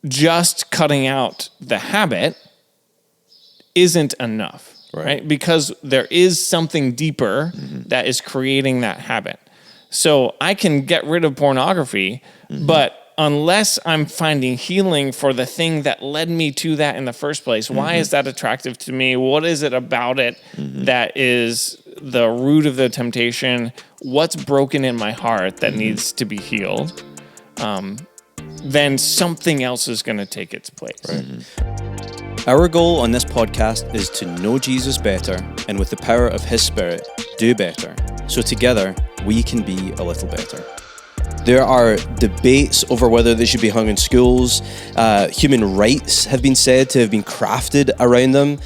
just cutting out the habit isn't enough, right? Because there is something deeper that is creating that habit. So I can get rid of pornography, but unless I'm finding healing for the thing that led me to that in the first place, why is that attractive to me? What is it about it that is the root of the temptation? What's broken in my heart that needs to be healed? Then something else is going to take its place. Our goal on this podcast is to know Jesus better and with the power of His Spirit, do better. So together, we can be a little better. There are debates over whether they should be hung in schools. Human rights have been said to have been crafted around them.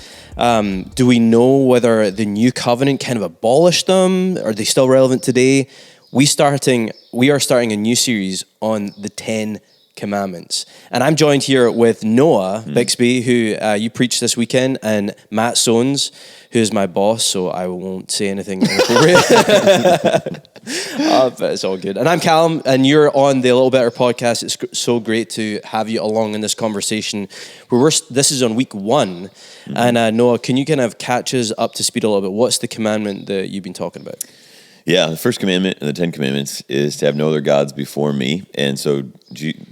Do we know whether the new covenant kind of abolished them? Are they still relevant today? We are starting a new series on the 10 Commandments. And I'm joined here with Noah Bixby, who you preached this weekend, and Matt Soanes, who is my boss, so I won't say anything inappropriate. But it's all good. And I'm Calum, and you're on the A Little Better podcast. It's so great to have you along in this conversation. This is on week 1. And Noah, can you kind of catch us up to speed a little bit? What's the commandment that you've been talking about? Yeah, the first commandment in the 10 Commandments is to have no other gods before me. And so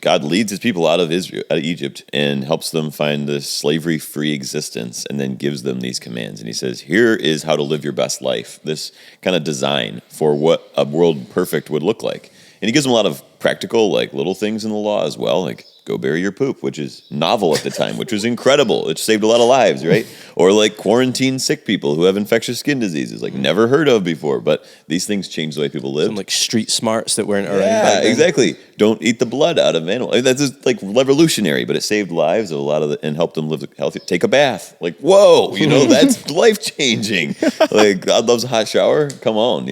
God leads his people out of Egypt, and helps them find this slavery-free existence, and then gives them these commands. And he says, here is how to live your best life, this kind of design for what a world perfect would look like. And he gives them a lot of practical, like little things in the law as well, like go bury your poop, which is novel at the time, which was incredible. It saved a lot of lives, right? Or like quarantine sick people who have infectious skin diseases, like never heard of before. But these things change the way people live. Some like street smarts that weren't around. Yeah, exactly. Don't eat the blood out of animals. That's just like revolutionary, but it saved lives of a lot of and helped them live healthy. Take a bath. Like, whoa, that's life changing. Like, God loves a hot shower. Come on,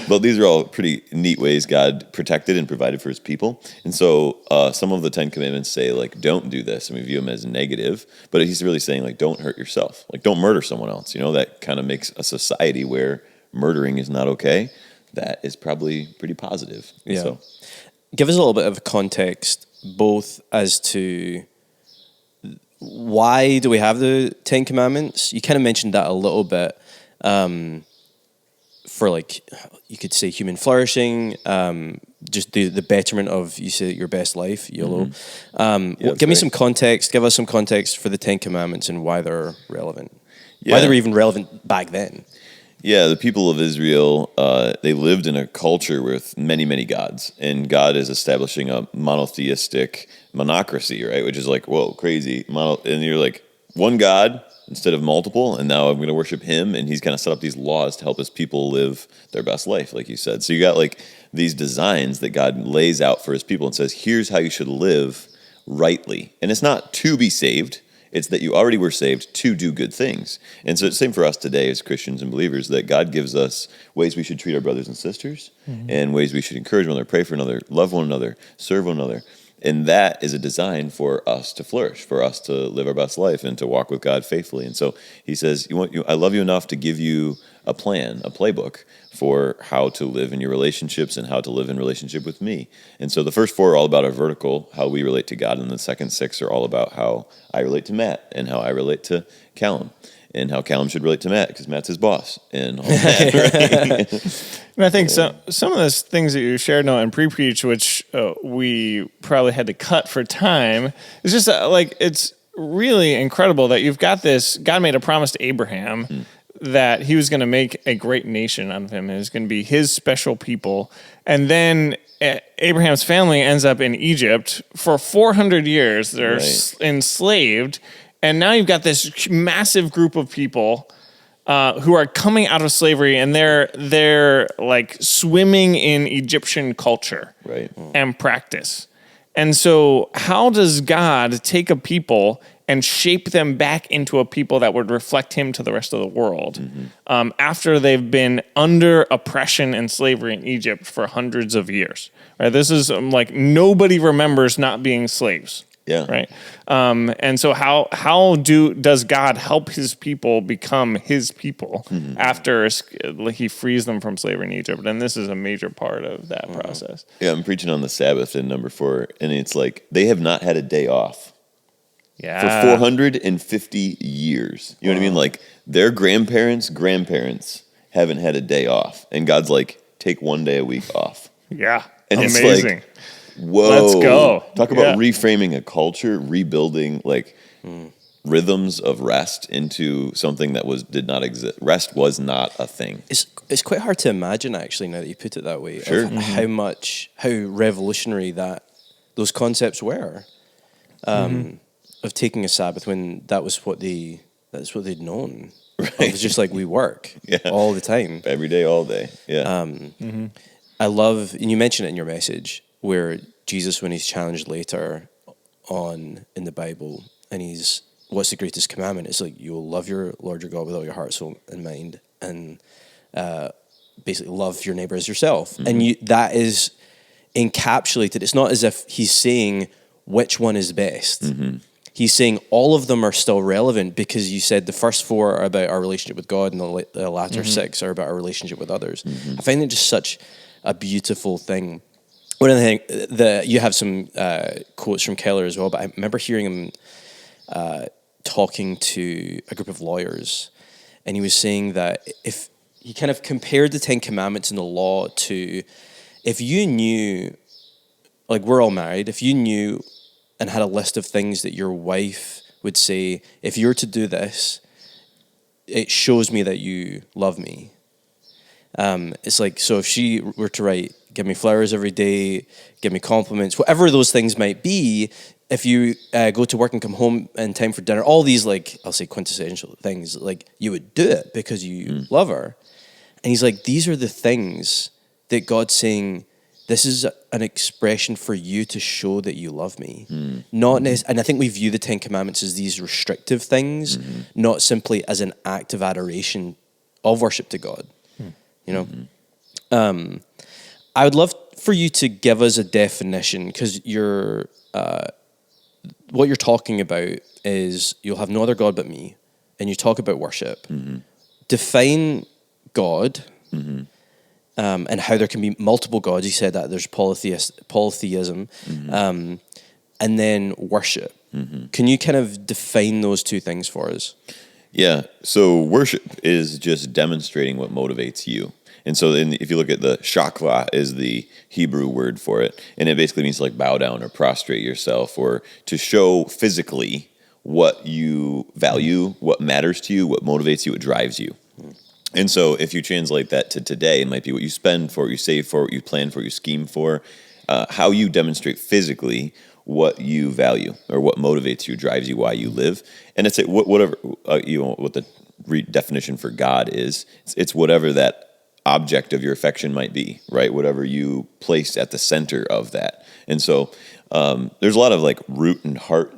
But these are all pretty neat ways God protected and provided for his people. And so some of the 10 Commandments say, like, don't do this, and we view them as negative, but he's really saying, like, don't hurt yourself, like, don't murder someone else. That kind of makes a society where murdering is not okay. That is probably pretty positive. Yeah. So give us a little bit of context, both as to why do we have the 10 Commandments? You kind of mentioned that a little bit, for, like, you could say human flourishing, just the betterment of, you say, your best life, YOLO. Give me some context. Give us some context for the 10 Commandments and why they're relevant. Why they were even relevant back then. Yeah, the people of Israel, they lived in a culture with many, many gods, and God is establishing a monotheistic monocracy, right? Which is like, whoa, crazy. And you're like, one God instead of multiple, and now I'm going to worship him, and he's kind of set up these laws to help his people live their best life, like you said. So you got like these designs that God lays out for his people and says, here's how you should live rightly. And it's not to be saved, it's that you already were saved to do good things. And so it's the same for us today as Christians and believers, that God gives us ways we should treat our brothers and sisters, and ways we should encourage one another, pray for another, love one another, serve one another. And that is a design for us to flourish, for us to live our best life and to walk with God faithfully. And so he says, I love you enough to give you a plan, a playbook for how to live in your relationships and how to live in relationship with me. And so the first 4 are all about our vertical, how we relate to God. And the second 6 are all about how I relate to Matt and how I relate to Calum, and how Calum should relate to Matt because Matt's his boss and all that. Right? And I think some of those things that you shared, Noah, in pre-preach, which we probably had to cut for time, is just it's really incredible that you've got this. God made a promise to Abraham that he was going to make a great nation out of him. It was going to be his special people. And then Abraham's family ends up in Egypt for 400 years. They're enslaved. And now you've got this massive group of people who are coming out of slavery, and they're like swimming in Egyptian culture and practice. And so how does God take a people and shape them back into a people that would reflect him to the rest of the world after they've been under oppression and slavery in Egypt for hundreds of years? Right? This is like nobody remembers not being slaves. Yeah. Right. And so does God help his people become his people after he frees them from slavery in Egypt? And this is a major part of that process. Yeah, I'm preaching on the Sabbath in number 4, and it's like they have not had a day off Yeah. for 450 years. You know what I mean? Like their grandparents' haven't had a day off, and God's like, take one day a week off. Yeah. And Amazing. it's like, whoa. Let's go. Talk about reframing a culture, rebuilding like rhythms of rest into something that did not exist. Rest was not a thing. It's quite hard to imagine, actually, now that you put it that way, Sure. of how revolutionary those concepts were, of taking a Sabbath when that's what they'd known. Right. It was just like we work all the time. Every day, all day. Yeah. I love, and you mentioned it in your message, where Jesus, when he's challenged later on in the Bible, and what's the greatest commandment? It's like, you will love your Lord your God with all your heart, soul, and mind, and basically love your neighbor as yourself. And that is encapsulated. It's not as if he's saying which one is best. He's saying all of them are still relevant, because you said the first 4 are about our relationship with God, and the latter 6 are about our relationship with others. I find it just such a beautiful thing. One of the things, you have some quotes from Keller as well, but I remember hearing him talking to a group of lawyers, and he was saying that if he kind of compared the 10 Commandments in the law to, if you knew, like we're all married, if you knew and had a list of things that your wife would say, if you're to do this, it shows me that you love me. It's like, so if she were to write, give me flowers every day, give me compliments, whatever those things might be, if you go to work and come home in time for dinner, all these, like, I'll say quintessential things, like, you would do it because you love her. And he's like, these are the things that God's saying, this is an expression for you to show that you love me. Not and I think we view the 10 Commandments as these restrictive things, not simply as an act of adoration of worship to God. You know? I would love for you to give us a definition, because what you're talking about is you'll have no other God but me, and you talk about worship. Define God. And how there can be multiple gods. You said that there's polytheism, and then worship. Can you kind of define those two things for us? Yeah. So worship is just demonstrating what motivates you. And so if you look at the shakla is the Hebrew word for it, and it basically means like bow down or prostrate yourself, or to show physically what you value, what matters to you, what motivates you, what drives you. And so if you translate that to today, it might be what you spend for, what you save for, what you plan for, what you scheme for, how you demonstrate physically what you value or what motivates you, drives you, why you live. And it's whatever, what the definition for God is. It's whatever that object of your affection might be, right? Whatever you place at the center of that. And so there's a lot of like root and heart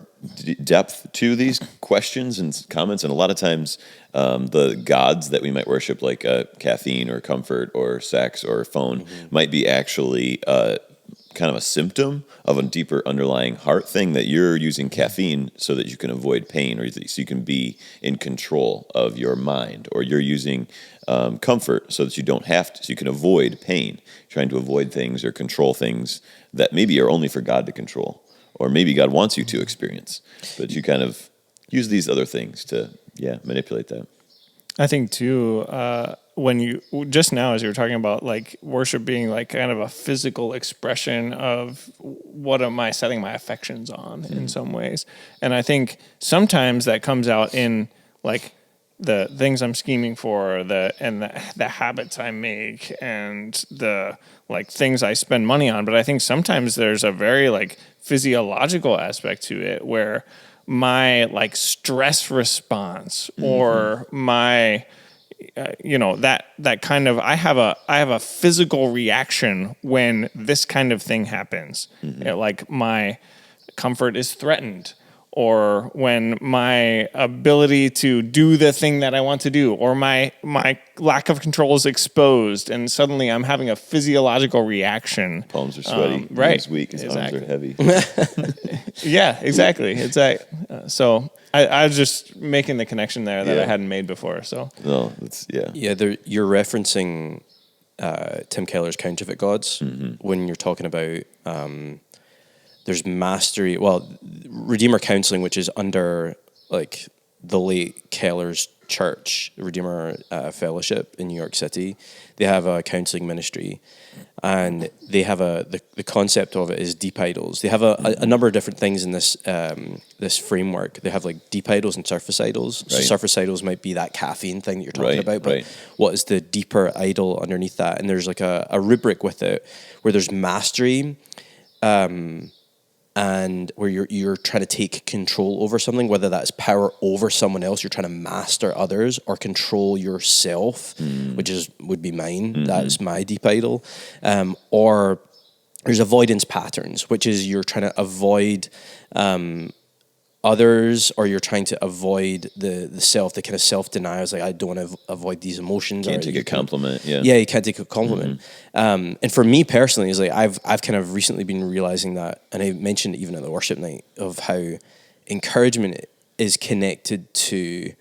depth to these questions and comments, and a lot of times the gods that we might worship, like caffeine or comfort or sex or phone, might be actually kind of a symptom of a deeper underlying heart thing, that you're using caffeine so that you can avoid pain, or so you can be in control of your mind, or you're using comfort so that you don't have to, so you can avoid pain, trying to avoid things or control things that maybe are only for God to control, or maybe God wants you to experience, but you kind of use these other things to, manipulate that. I think too, when you, just now as you were talking about like worship being like kind of a physical expression of what am I setting my affections on in some ways. And I think sometimes that comes out in like the things I'm scheming for, the habits I make, and the like things I spend money on. But I think sometimes there's a very like physiological aspect to it, where my like stress response or my that kind of, I have a physical reaction when this kind of thing happens. Like my comfort is threatened, or when my ability to do the thing that I want to do, or my lack of control is exposed, and suddenly I'm having a physiological reaction. Palms are sweaty. Right. He's weak. His arms are heavy. Yeah, exactly. It's like, so I was just making the connection there that I hadn't made before. So No, that's Yeah, you're referencing Tim Keller's Counterfeit Gods when you're talking about there's mastery. Well, Redeemer Counseling, which is under like the late Keller's church, Redeemer Fellowship in New York City, they have a counseling ministry, and they have the concept of it is deep idols. They have a number of different things in this this framework. They have like deep idols and surface idols. So surface idols might be that caffeine thing that you're talking about, but what is the deeper idol underneath that? And there's like a rubric with it where there's mastery, and where you're trying to take control over something, whether that's power over someone else, you're trying to master others, or control yourself, which would be mine. That is my deep idol. Or there's avoidance patterns, which is you're trying to avoid others, or you're trying to avoid the self, the kind of self-denial. Like, I don't want to avoid these emotions. Can't take a compliment. Yeah, you can't take a compliment. And for me personally, is like I've kind of recently been realizing that, and I mentioned it even at the worship night, of how encouragement is connected to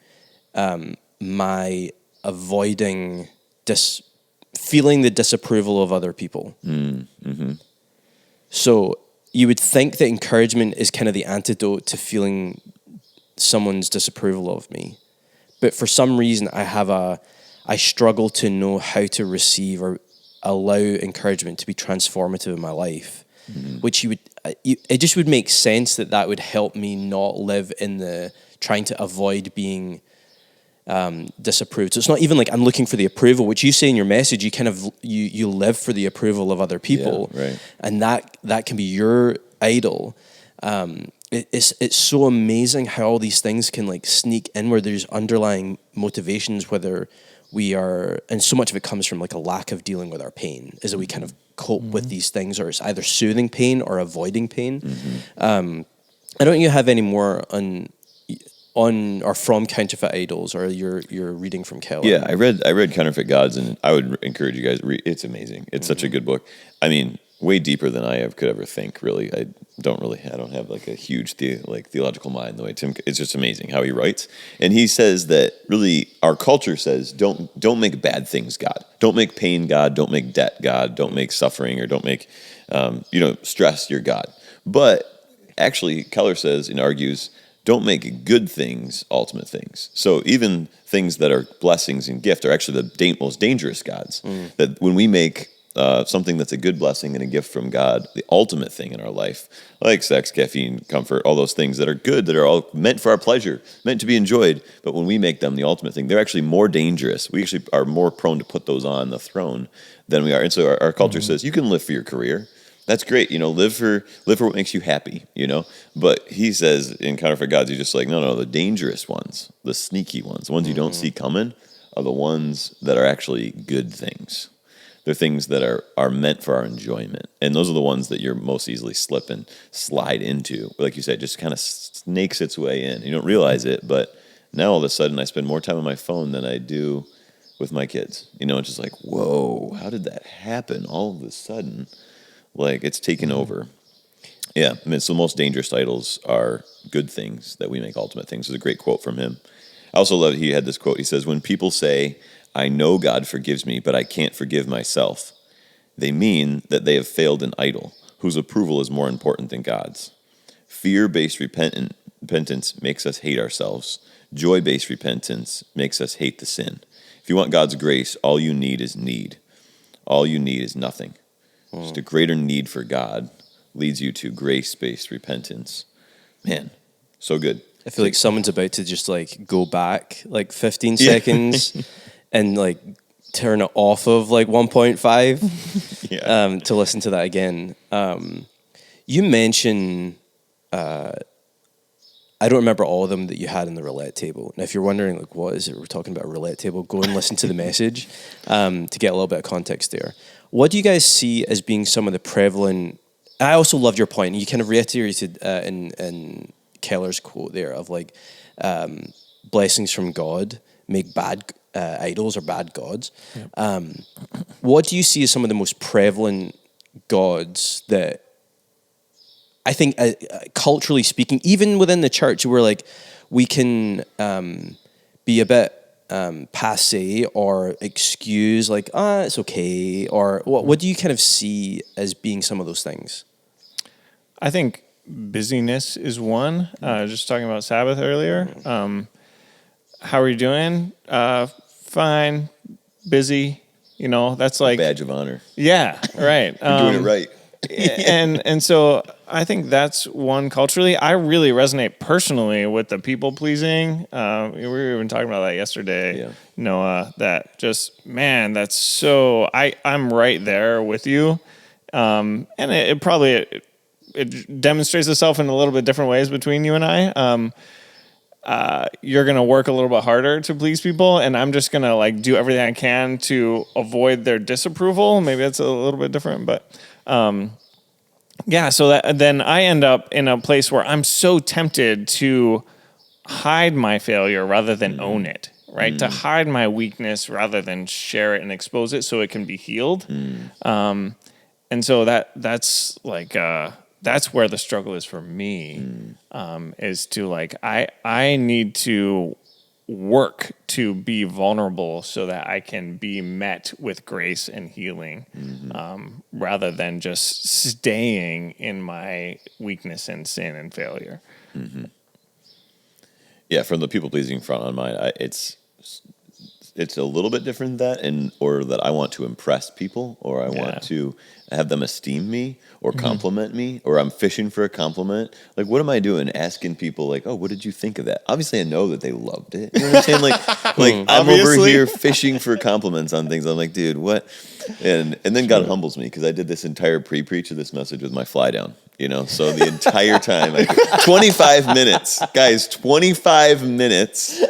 my avoiding feeling the disapproval of other people. So you would think that encouragement is kind of the antidote to feeling someone's disapproval of me. But for some reason, I struggle to know how to receive or allow encouragement to be transformative in my life, which it just would make sense that would help me not live in the trying to avoid being disapproved. So it's not even like I'm looking for the approval, which you say in your message, you kind of you live for the approval of other people, and that can be your idol. It's so amazing how all these things can like sneak in where there's underlying motivations, whether we are, and so much of it comes from like a lack of dealing with our pain, is that we kind of cope with these things, or it's either soothing pain or avoiding pain. I don't you have any more on or from Counterfeit Idols, or you're reading from Calum? Yeah, I read Counterfeit Gods, and I would encourage you guys to read. It's amazing. It's such a good book. I mean, way deeper than I could ever think. Really, I don't have like a huge theological mind the way Tim. It's just amazing how he writes, and he says that really our culture says don't make bad things God. Don't make pain God. Don't make debt God. Don't make suffering, or don't make stress your God. But actually, Keller says and argues, don't make good things ultimate things. So even things that are blessings and gift are actually the most dangerous gods. That when we make something that's a good blessing and a gift from God, the ultimate thing in our life, like sex, caffeine, comfort, all those things that are good, that are all meant for our pleasure, meant to be enjoyed, but when we make them the ultimate thing, they're actually more dangerous. We actually are more prone to put those on the throne than we are. And so our culture says, you can live for your career. That's great, live for what makes you happy, But he says in Counterfeit Gods, he's just like, no, the dangerous ones, the sneaky ones, the ones you don't see coming, are the ones that are actually good things. They're things that are meant for our enjoyment. And those are the ones that you're most easily slip and slide into. Like you said, just kind of snakes its way in. You don't realize it, but now all of a sudden I spend more time on my phone than I do with my kids. It's just like, whoa, how did that happen all of a sudden? Like, it's taken over. Yeah, I mean, so the most dangerous idols are good things that we make ultimate things. There's a great quote from him. I also love he had this quote. He says, when people say, I know God forgives me, but I can't forgive myself, they mean that they have failed an idol whose approval is more important than God's. Fear-based repentance makes us hate ourselves. Joy-based repentance makes us hate the sin. If you want God's grace, all you need is need. All you need is nothing. Just a greater need for God leads you to grace-based repentance. Man, so good. I feel like someone's about to just like go back like 15 seconds and like turn it off of like 1.5 to listen to that again. You mentioned, I don't remember all of them that you had in the roulette table. Now, if you're wondering like what is it we're talking about a roulette table, go and listen to the message to get a little bit of context there. What do you guys see as being some of the prevalent? I also loved your point. You kind of reiterated in Keller's quote there of like, blessings from God make bad idols or bad gods. Yeah. What do you see as some of the most prevalent gods that I think culturally speaking, even within the church, where like we can be a bit passe or excuse like, it's okay, or what do you kind of see as being some of those things? I think busyness is one. Just talking about Sabbath earlier. How are you doing? Fine. Busy. You know, that's like badge of honor. Yeah, right. You're doing it right. and so I think that's one culturally. I really resonate personally with the people pleasing. We were even talking about that yesterday, Noah. That just, man, that's so. I'm right there with you, and it probably demonstrates itself in a little bit different ways between you and I. You're going to work a little bit harder to please people, and I'm just going to like do everything I can to avoid their disapproval. Maybe that's a little bit different, but so that then I end up in a place where I'm so tempted to hide my failure rather than own it, right? To hide my weakness rather than share it and expose it so it can be healed. And so that's like that's where the struggle is for me, is to like, I need to work to be vulnerable so that I can be met with grace and healing, rather than just staying in my weakness and sin and failure. Yeah, from the people-pleasing front on mine, it's a little bit different than that, in order that I want to impress people, or I want to have them esteem me or compliment me, or I'm fishing for a compliment. Like, what am I doing? Asking people like, oh, what did you think of that? Obviously, I know that they loved it. You know what I'm saying? Like I'm over here fishing for compliments on things. I'm like, dude, what? And then God humbles me, because I did this entire pre-preach of this message with my fly down. You know, so the entire time, 25 minutes, guys, 25 minutes.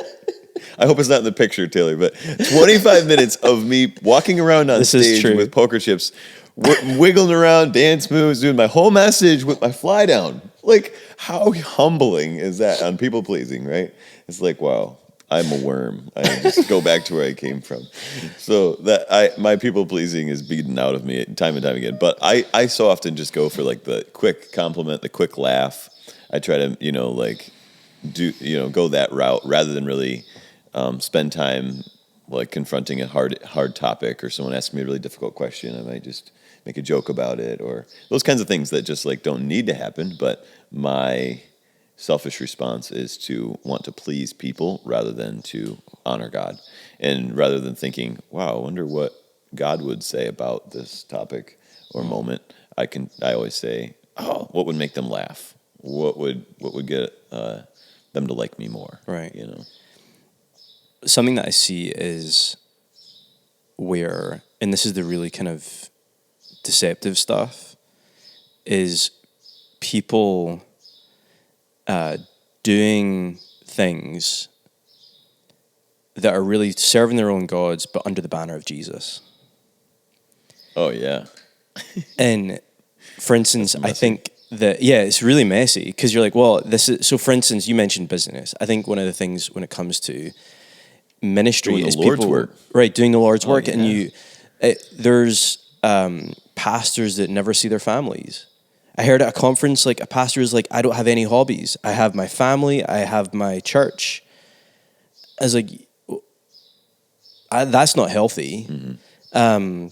I hope it's not in the picture, Taylor, but 25 minutes of me walking around on stage with poker chips, wiggling around, dance moves, doing my whole message with my fly down. Like, how humbling is that on people pleasing, right? It's like, wow, I'm a worm. I just go back to where I came from. So that my people pleasing is beaten out of me time and time again. But I so often just go for like the quick compliment, the quick laugh. I try to, go that route rather than really spend time like confronting a hard topic, or someone asking me a really difficult question. I might just make a joke about it, or those kinds of things that just like don't need to happen. But my selfish response is to want to please people rather than to honor God, and rather than thinking, wow, I wonder what God would say about this topic or moment. I always say, oh, what would make them laugh? What would get them to like me more? Right. Something that I see is where, and this is the really kind of deceptive stuff, is people doing things that are really serving their own gods, but under the banner of Jesus. Oh, yeah. And for instance, I think that, it's really messy, because you're like, well, so for instance, you mentioned business. I think one of the things when it comes to ministry is people, work. Right, doing the Lord's work. Yeah. And there's pastors that never see their families. I heard at a conference, like, a pastor is like, I don't have any hobbies. I have my family. I have my church. I was like, that's not healthy. I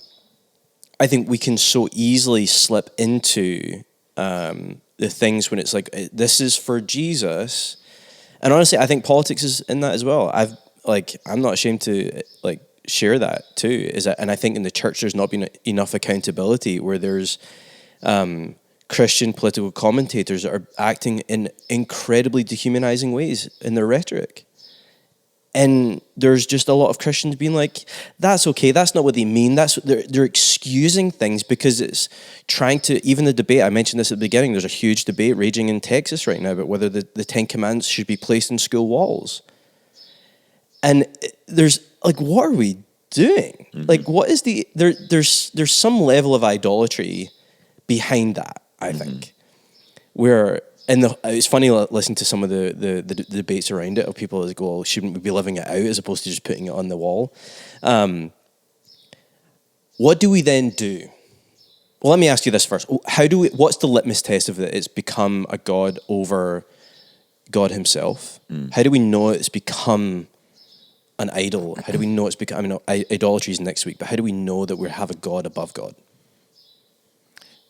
think we can so easily slip into the things when it's like, this is for Jesus. And honestly, I think politics is in that as well. I'm not ashamed to share that too. And I think in the church there's not been enough accountability, where there's Christian political commentators that are acting in incredibly dehumanizing ways in their rhetoric. And there's just a lot of Christians being like, that's okay, that's not what they mean. They're excusing things because it's trying to, even the debate, I mentioned this at the beginning, there's a huge debate raging in Texas right now about whether the Ten Commandments should be placed in school walls. And there's like, what are we doing? Like, what is there's some level of idolatry behind that, I think, where And it's funny listening to some of the debates around it of people that go, well, shouldn't we be living it out as opposed to just putting it on the wall? What do we then do? Well, let me ask you this first. What's the litmus test of that it's become a God over God himself? How do we know it's become an idol? How do we know it's become, idolatry is next week, but how do we know that we have a God above God?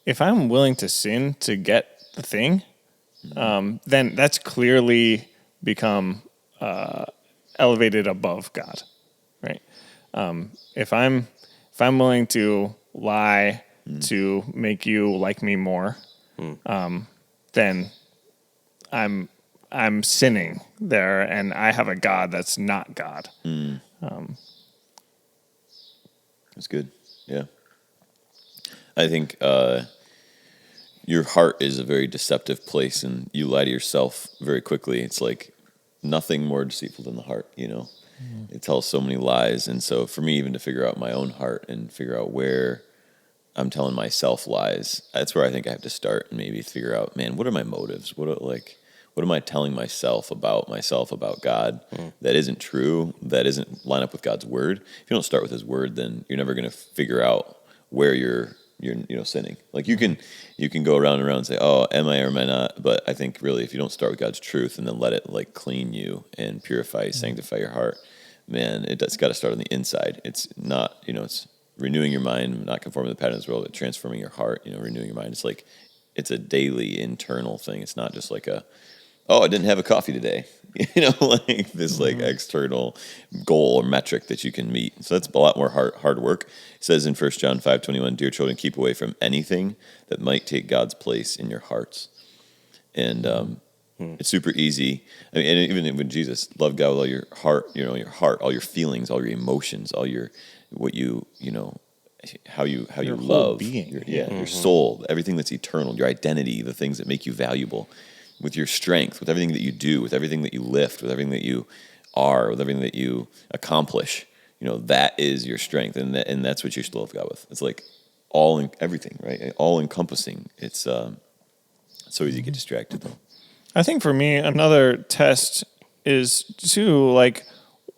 If I'm willing to sin to get the thing, then that's clearly become elevated above God, right? If I'm willing to lie to make you like me more, then I'm sinning there, and I have a God that's not God. That's good. Yeah. I think your heart is a very deceptive place, and you lie to yourself very quickly. It's like nothing more deceitful than the heart, It tells so many lies. And so for me, even to figure out my own heart and figure out where I'm telling myself lies, that's where I think I have to start and maybe figure out, man, what are my motives? What am I telling myself about God that isn't true, that isn't line up with God's word? If you don't start with his word, then you're never going to figure out where you're sinning. Like you can go around and around and say, oh, am I or am I not? But I think really if you don't start with God's truth and then let it like clean you and purify, sanctify your heart, man, it's got to start on the inside. It's not, it's renewing your mind, not conforming to the patterns of the world, but transforming your heart, renewing your mind. It's like, it's a daily internal thing. It's not just like I didn't have a coffee today. Like this like external goal or metric that you can meet. So that's a lot more hard work. It says in 1 John 5:21, dear children, keep away from anything that might take God's place in your hearts. And it's super easy. I mean, and even when Jesus loved God with all your heart, your heart, all your feelings, all your emotions, all your how you Your love, whole being. your soul, everything that's eternal, your identity, the things that make you valuable, with your strength, with everything that you do, with everything that you lift, with everything that you are, with everything that you accomplish, that is your strength, and that's what you should love God with. It's like all in everything, right? All encompassing. It's so easy to get distracted though. I think for me, another test is too, like,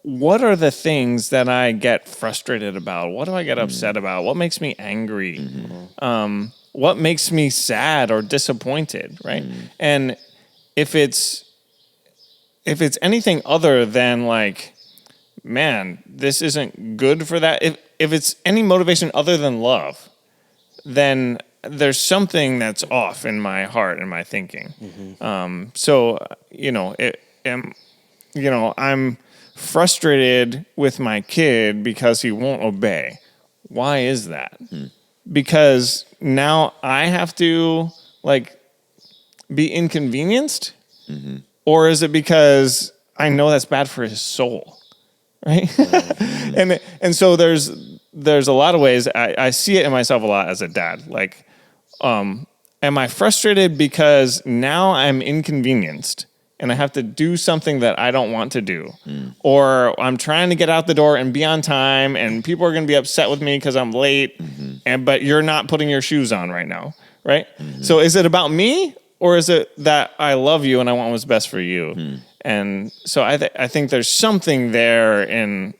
what are the things that I get frustrated about? What do I get upset about? What makes me angry? What makes me sad or disappointed, right? And if it's anything other than like, man, this isn't good for that. If it's any motivation other than love, then there's something that's off in my heart and my thinking. I'm frustrated with my kid because he won't obey. Why is that? Because now I have to be inconvenienced, or is it because I know that's bad for his soul, right? and so there's a lot of ways I see it in myself a lot as a dad. Am I frustrated because now I'm inconvenienced and I have to do something that I don't want to do, or I'm trying to get out the door and be on time, and people are going to be upset with me because I'm late, but you're not putting your shoes on right now, right? So is it about me, or is it that I love you and I want what's best for you? And so I think there's something there in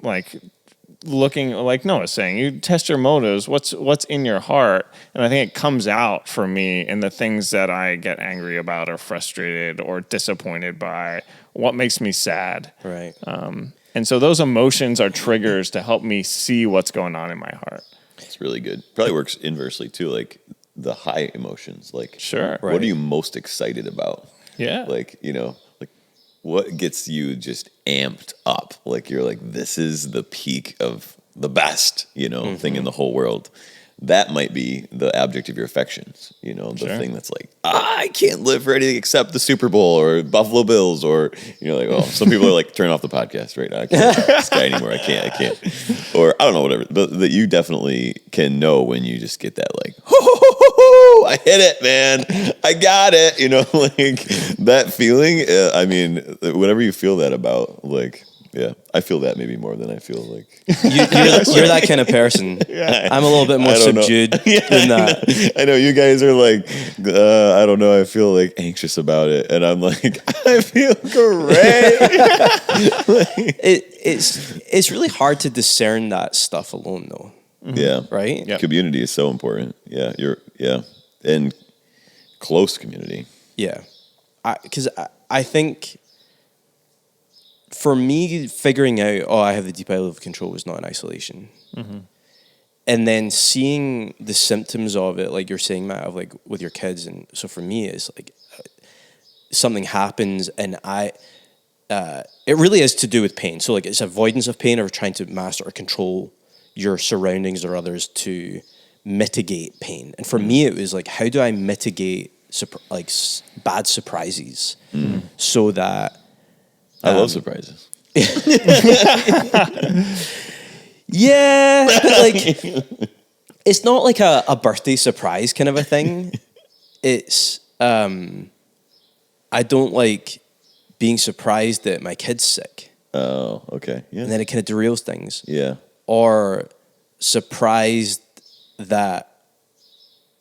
looking, like Noah's saying, you test your motives, what's in your heart. And I think it comes out for me in the things that I get angry about or frustrated or disappointed by, what makes me sad. Right. And so those emotions are triggers to help me see what's going on in my heart. It's really good. Probably works inversely too, like the high emotions. Sure. What are you most excited about? Yeah. What gets you just amped up? You're like, this is the peak of the best, thing in the whole world. That might be the object of your affections, the thing that's like, I can't live for anything except the Super Bowl or Buffalo Bills, or, some people are like, turn off the podcast right now. I can't watch this guy anymore. I can't. Or I don't know, whatever. But that you definitely can know when you just get that I hit it, man. I got it. That feeling. Whenever you feel that about, Yeah, I feel that maybe more than I feel like. You're that kind of person. Yeah. I'm a little bit more subdued than that. I know you guys are like, I don't know. I feel like anxious about it, and I'm like, I feel great. It's really hard to discern that stuff alone, though. Yeah. Right. Yep. Community is so important. Yeah, and close community. Yeah, because I think for me, figuring out, I have the deep idol of control was not in isolation. Mm-hmm. And then seeing the symptoms of it, like you're saying, Matt, of like with your kids. And so for me, it's like something happens and it really is to do with pain. So like it's avoidance of pain or trying to master or control your surroundings or others to mitigate pain. And for me, it was like, how do I mitigate bad surprises so that I love surprises. Yeah, but like it's not like a birthday surprise kind of a thing. It's I don't like being surprised that my kid's sick. Oh, okay. Yeah. And then it kind of derails things. Yeah. Or surprised that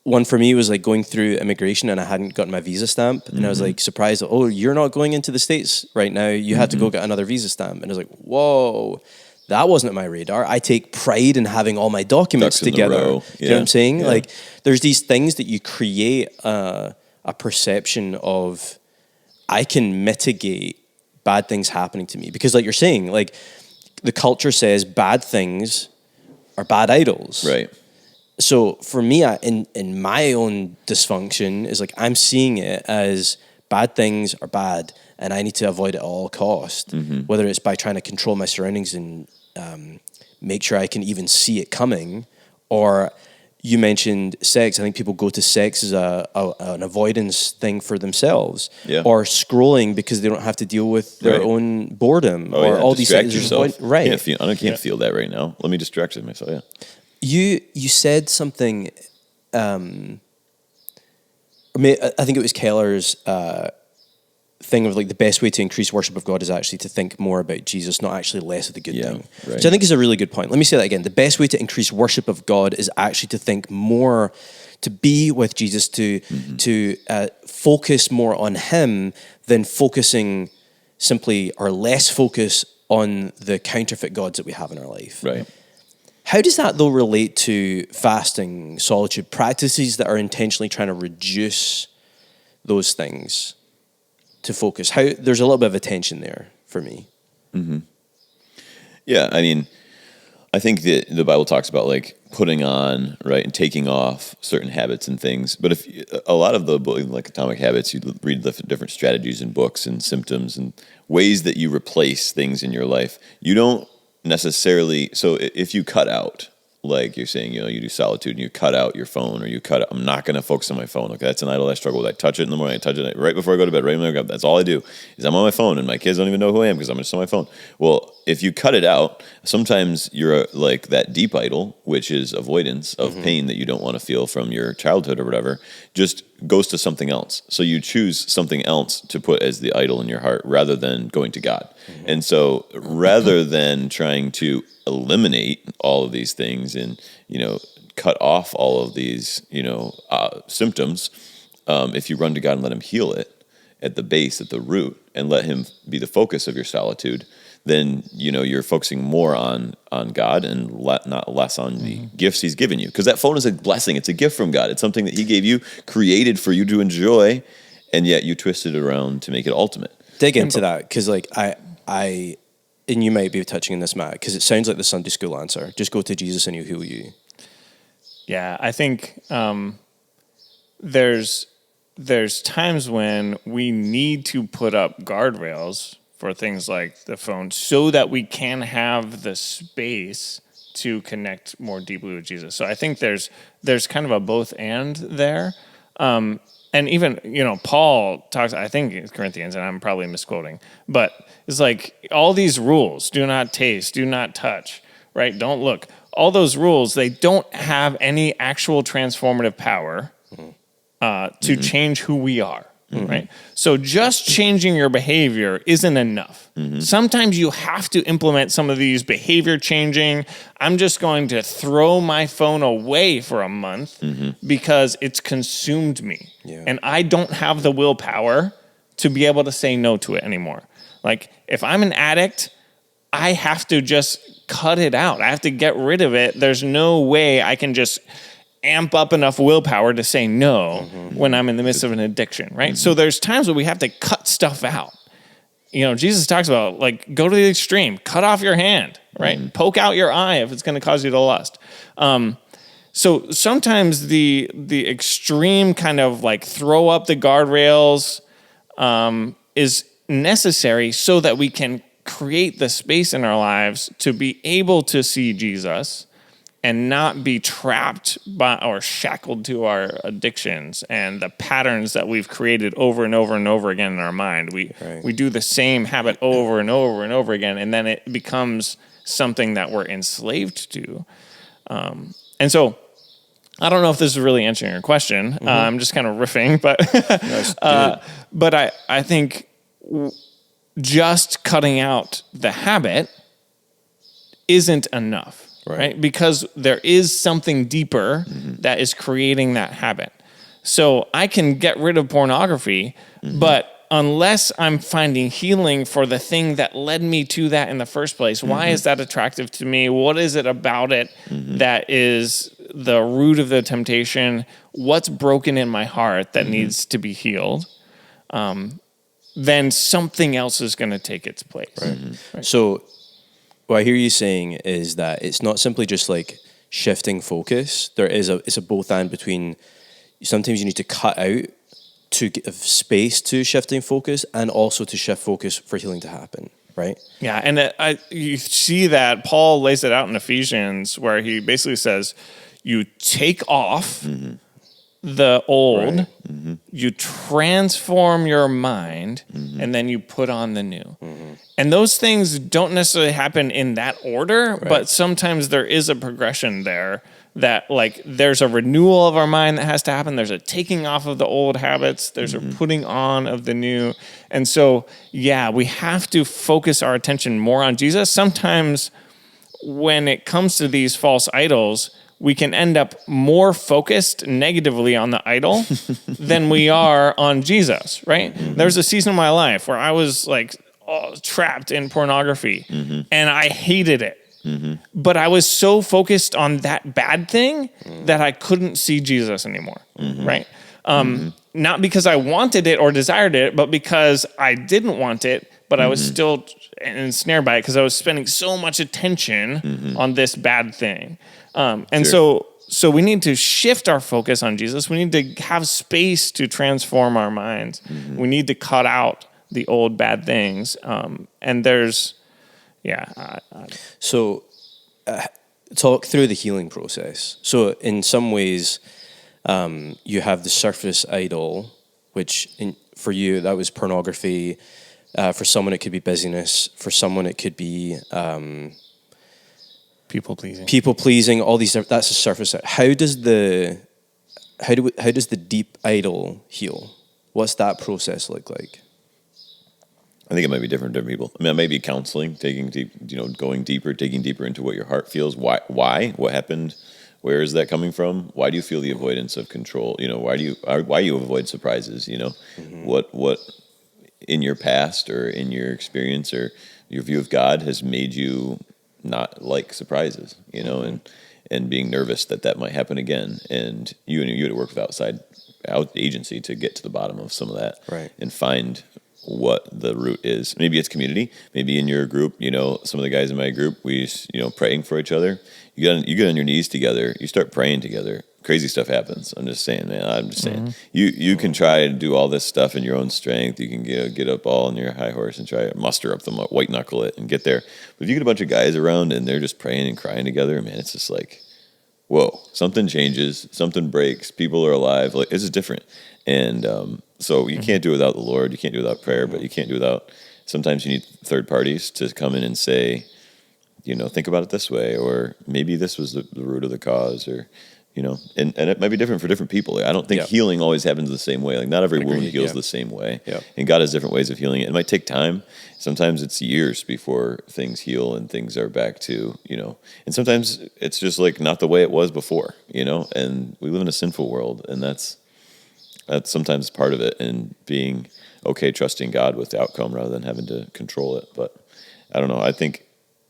one for me was like going through immigration and I hadn't gotten my visa stamp. And I was like surprised, you're not going into the States right now. You have to go get another visa stamp. And I was like, whoa, that wasn't on my radar. I take pride in having all my documents together. Yeah. You know what I'm saying? Yeah. Like there's these things that you create a perception of, I can mitigate bad things happening to me. Because like you're saying, like the culture says bad things are bad idols. Right. So for me, in my own dysfunction is like I'm seeing it as bad things are bad, and I need to avoid it at all cost. Whether it's by trying to control my surroundings and make sure I can even see it coming, or you mentioned sex. I think people go to sex as an avoidance thing for themselves, or scrolling because they don't have to deal with their own boredom or all these things. Yourself. Right? I can't feel that right now. Let me distract myself. Yeah. You said something, I think it was Keller's thing of like the best way to increase worship of God is actually to think more about Jesus, not actually less of the good thing. Right. Which I think is a really good point. Let me say that again. The best way to increase worship of God is actually to think more, to be with Jesus, to focus more on Him than focusing simply or less focus on the counterfeit gods that we have in our life. Right. How does that, though, relate to fasting, solitude, practices that are intentionally trying to reduce those things to focus? There's a little bit of a tension there for me. Mm-hmm. Yeah, I mean, I think that the Bible talks about like putting on, right, and taking off certain habits and things. But if a lot of the like Atomic Habits, you read the different strategies and books and symptoms and ways that you replace things in your life. You don't necessarily, so if you cut out, like you're saying, you do solitude and you cut out your phone, or I'm not going to focus on my phone. Okay, that's an idol I struggle with. I touch it in the morning, I touch it right before I go to bed, right when I go up. That's all I do is I'm on my phone, and my kids don't even know who I am because I'm just on my phone. Well, if you cut it out, sometimes you're like that deep idol, which is avoidance of pain that you don't want to feel from your childhood or whatever, just goes to something else. So you choose something else to put as the idol in your heart rather than going to God. And so rather than trying to eliminate all of these things and, cut off all of these, symptoms, if you run to God and let Him heal it at the base, at the root, and let Him be the focus of your solitude, then, you're focusing more on God and not less on the gifts He's given you. Because that phone is a blessing. It's a gift from God. It's something that He gave you, created for you to enjoy, and yet you twisted it around to make it ultimate. Dig into that, because like I, and you might be touching on this, Matt, because it sounds like the Sunday school answer. Just go to Jesus and He'll heal you. Yeah, I think there's times when we need to put up guardrails for things like the phone so that we can have the space to connect more deeply with Jesus. So I think there's kind of a both and there. And even, Paul talks, I think it's Corinthians, and I'm probably misquoting, but it's like all these rules: do not taste, do not touch, right? Don't look. All those rules, they don't have any actual transformative power to change who we are. right? So just changing your behavior isn't enough. Sometimes you have to implement some of these behavior changing. I'm just going to throw my phone away for a month because it's consumed me. Yeah. And I don't have the willpower to be able to say no to it anymore. Like if I'm an addict, I have to just cut it out. I have to get rid of it. There's no way I can just amp up enough willpower to say no when I'm in the midst of an addiction, right? So there's times where we have to cut stuff out. You know, Jesus talks about, like, go to the extreme, cut off your hand, right? Poke out your eye if it's going to cause you to lust. So sometimes the extreme kind of like throw up the guardrails is necessary so that we can create the space in our lives to be able to see Jesus and not be trapped by or shackled to our addictions and the patterns that we've created over and over and over again in our mind. We do the same habit over and over and over again, and then it becomes something that we're enslaved to. And so I don't know if this is really answering your question. I'm just kind of riffing, but I think just cutting out the habit isn't enough. Right? Because there is something deeper that is creating that habit. So I can get rid of pornography, but unless I'm finding healing for the thing that led me to that in the first place, why is that attractive to me? What is it about it that is the root of the temptation? What's broken in my heart that needs to be healed? Then something else is going to take its place. Right. So what I hear you saying is that it's not simply just like shifting focus. It's a both and between. Sometimes you need to cut out to give space to shifting focus and also to shift focus for healing to happen, right? Yeah, and you see that Paul lays it out in Ephesians where he basically says, you take off the old, you transform your mind, and then you put on the new. And those things don't necessarily happen in that order, but sometimes there is a progression there that, like, there's a renewal of our mind that has to happen. There's a taking off of the old habits. There's a putting on of the new. And so, yeah, we have to focus our attention more on Jesus. Sometimes when it comes to these false idols, we can end up more focused negatively on the idol than we are on Jesus, right? There's a season of my life where I was like trapped in pornography and I hated it. But I was so focused on that bad thing that I couldn't see Jesus anymore, right? Not because I wanted it or desired it, but because I didn't want it, but I was still ensnared by it because I was spending so much attention on this bad thing. So we need to shift our focus on Jesus. We need to have space to transform our minds. We need to cut out the old bad things. And there's, So talk through the healing process. So in some ways, you have the surface idol, which for you, that was pornography. For someone, it could be busyness. For someone, it could be people pleasing. All these. That's a surface. How does the deep idol heal? What's that process look like? I think it might be different to people. I mean, it may be counseling, taking deep, going deeper, digging deeper into what your heart feels. Why? What happened? Where is that coming from? Why do you feel the avoidance of control? Why do you avoid surprises? What in your past or in your experience or your view of God has made you not like surprises? And being nervous that might happen again. And you had to work with outside agency to get to the bottom of some of that, right? And find what the root is. Maybe it's community. Maybe in your group, some of the guys in my group, we, praying for each other. You get on your knees together. You start praying together. Crazy stuff happens. I'm just saying, man. I'm just saying. You can try to do all this stuff in your own strength. You can get up all on your high horse and try to muster up the white knuckle it and get there. But if you get a bunch of guys around and they're just praying and crying together, man, it's just like, whoa, something changes, something breaks, people are alive. Like, this is different. And so you can't do it without the Lord. You can't do it without prayer, but you can't do it without, sometimes you need third parties to come in and say, think about it this way, or maybe this was the root of the cause, or, you know, and it might be different for different people. I don't think healing always happens the same way. Like not every wound heals the same way. Yeah. And God has different ways of healing it. It might take time. Sometimes it's years before things heal and things are back to, you know, and sometimes it's just like not the way it was before, you know, and we live in a sinful world, and that's sometimes part of it, and being okay, trusting God with the outcome rather than having to control it. But I don't know. I think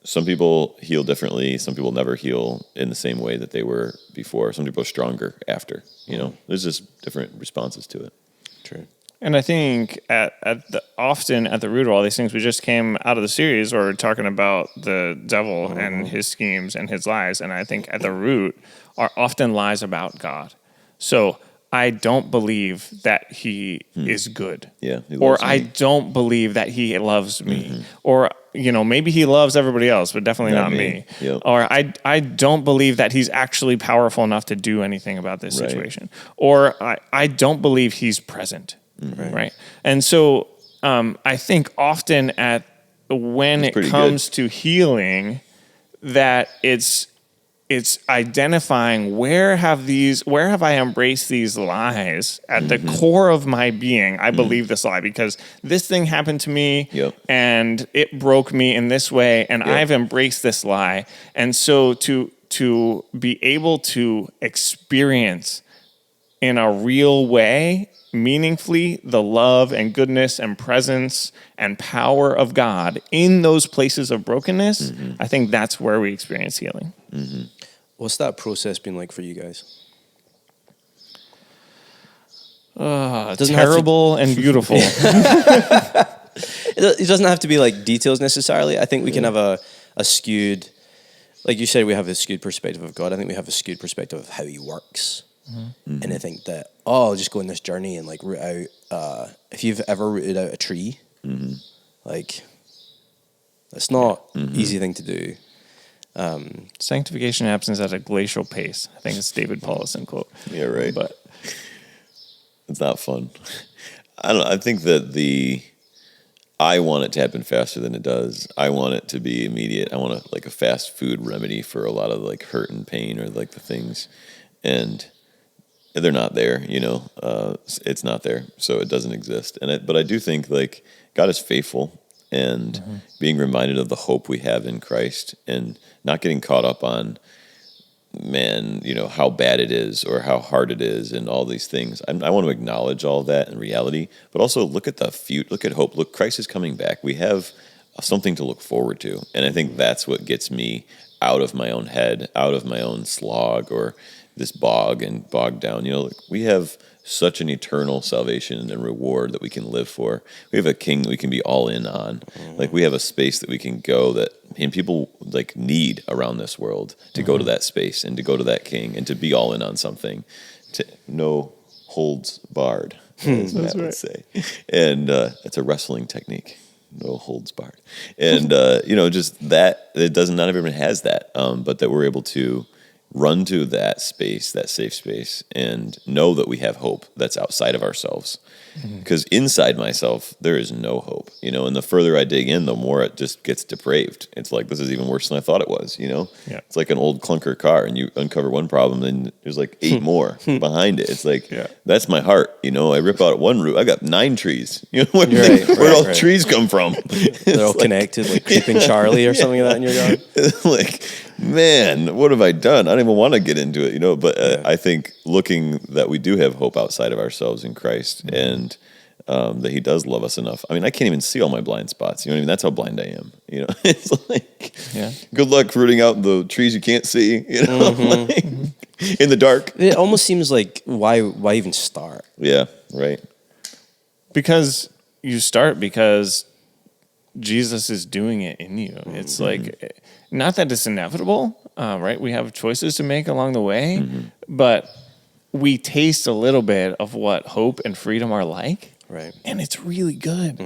some people heal differently. Some people never heal in the same way that they were before. Some people are stronger after, you know, there's just different responses to it. True. And I think often at the root of all these things, we just came out of the series or talking about the devil and his schemes and his lies. And I think at the root are often lies about God. So I don't believe that he is good. Yeah. Or I don't believe that he loves me. Or, you know, maybe he loves everybody else, but definitely not me. Yep. Or I don't believe that he's actually powerful enough to do anything about this situation. Or I don't believe he's present. Right. And so I think often when it comes to healing, that it's identifying where have I embraced these lies at the core of my being. I believe this lie because this thing happened to me and it broke me in this way, and I've embraced this lie. And so to be able to experience in a real way, meaningfully, the love and goodness and presence and power of God in those places of brokenness, I think that's where we experience healing. What's that process been like for you guys? Terrible and beautiful. It doesn't have to be like details necessarily. I think we can have a skewed, like you said, we have a skewed perspective of God. I think we have a skewed perspective of how he works. And I think that, just go on this journey and like root out, if you've ever rooted out a tree, like it's not easy thing to do. Sanctification happens at a glacial pace. I think it's David Paulison quote. Yeah, right. But it's not fun. I don't know. I think that I want it to happen faster than it does. I want it to be immediate. I want a fast food remedy for a lot of like hurt and pain or like the things, and they're not there, you know. It's not there, so it doesn't exist. But I do think like God is faithful, and being reminded of the hope we have in Christ, and not getting caught up on, man, you know, how bad it is or how hard it is and all these things. I want to acknowledge all that in reality, but also look at the future, look at hope. Look, Christ is coming back. We have something to look forward to, and I think that's what gets me out of my own head, out of my own slog or this bog and bogged down. You know, like we have such an eternal salvation and reward that we can live for. We have a king that we can be all in on. Like we have a space that we can go and people like need around this world to go to that space and to go to that king and to be all in on something. No holds barred, as Matt would say. And it's a wrestling technique. No holds barred. And, you know, just that, not everyone has that, but that we're able to run to that space, that safe space, and know that we have hope that's outside of ourselves. Because inside myself, there is no hope, you know, and the further I dig in, the more it just gets depraved. It's like, this is even worse than I thought it was, you know? Yeah. It's like an old clunker car, and you uncover one problem, and there's like 8 more behind it. It's like, that's my heart, you know? I rip out one root, I got 9 trees. You know, where all trees come from? They're all connected, like Creeping Charlie or something like that in your yard. Like, man, what have I done? I don't even want to get into it, you know? But I think looking that we do have hope outside of ourselves in Christ, and that he does love us enough. I mean, I can't even see all my blind spots. You know what I mean? That's how blind I am. You know, it's like, good luck rooting out the trees you can't see, you know, like, in the dark. It almost seems like, why even start? Yeah, right. Because Jesus is doing it in you. It's like, not that it's inevitable, right? We have choices to make along the way, but we taste a little bit of what hope and freedom are like. Right. And it's really good.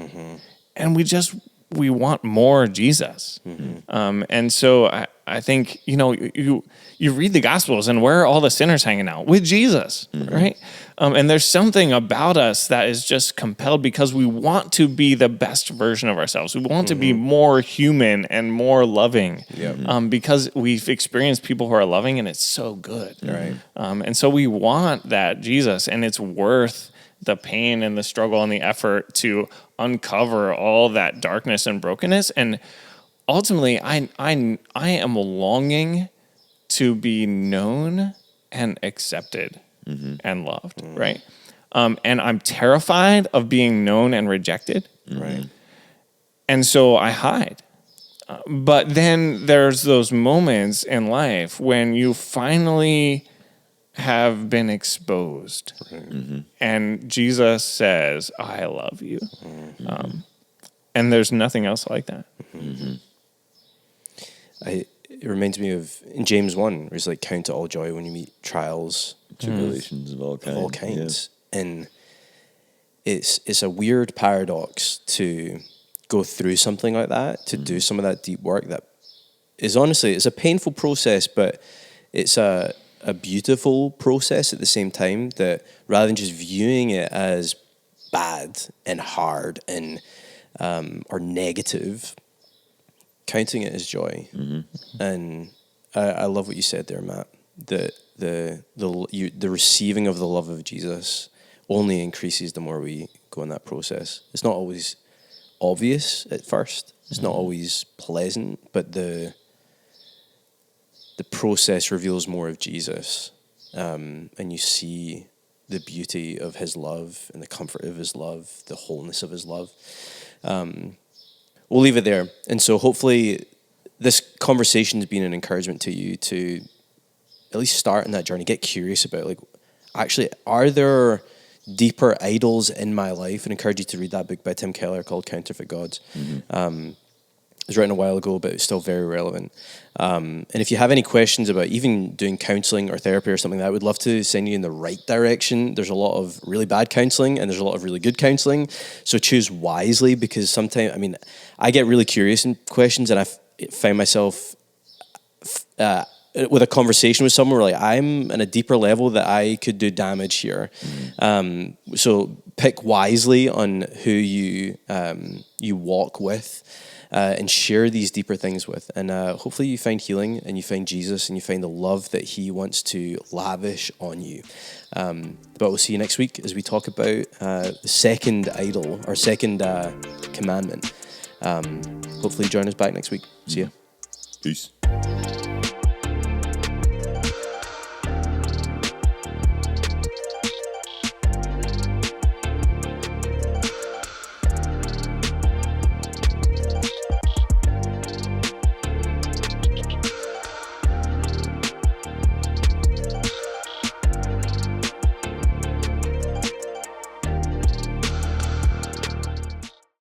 And we want more Jesus. And so I think, you read the Gospels, and where are all the sinners hanging out? With Jesus, right? And there's something about us that is just compelled because we want to be the best version of ourselves. We want to be more human and more loving because we've experienced people who are loving, and it's so good. Right. And so we want that Jesus, and it's worth the pain and the struggle and the effort to uncover all that darkness and brokenness. And ultimately, I am longing to be known and accepted and loved, right? And I'm terrified of being known and rejected. Right. And so I hide. But then there's those moments in life when you finally have been exposed. And Jesus says, I love you. And there's nothing else like that. It reminds me of in James 1, where it's like, count it all joy when you meet trials, Tribulations of all kinds. And it's a weird paradox to go through something like that, to do some of that deep work that is honestly, it's a painful process, but it's a beautiful process at the same time, that rather than just viewing it as bad and hard and or negative, counting it as joy. And I love what you said there, Matt. The receiving of the love of Jesus only increases the more we go in that process. It's not always obvious at first. It's not always pleasant, but the process reveals more of Jesus, and you see the beauty of his love and the comfort of his love, the wholeness of his love. We'll leave it there. And so hopefully this conversation has been an encouragement to you to at least start in that journey, get curious about, like, actually, are there deeper idols in my life? And encourage you to read that book by Tim Keller called Counterfeit Gods. It was written a while ago, but it's still very relevant. And if you have any questions about even doing counseling or therapy or something, I would love to send you in the right direction. There's a lot of really bad counseling and there's a lot of really good counseling. So choose wisely, because sometimes, I get really curious in questions, and I find myself with a conversation with someone where, like, I'm in a deeper level that I could do damage here. So pick wisely on who you walk with. And share these deeper things with. And hopefully you find healing, and you find Jesus, and you find the love that he wants to lavish on you. But we'll see you next week as we talk about the second idol, or second commandment. Hopefully join us back next week. See ya. Peace.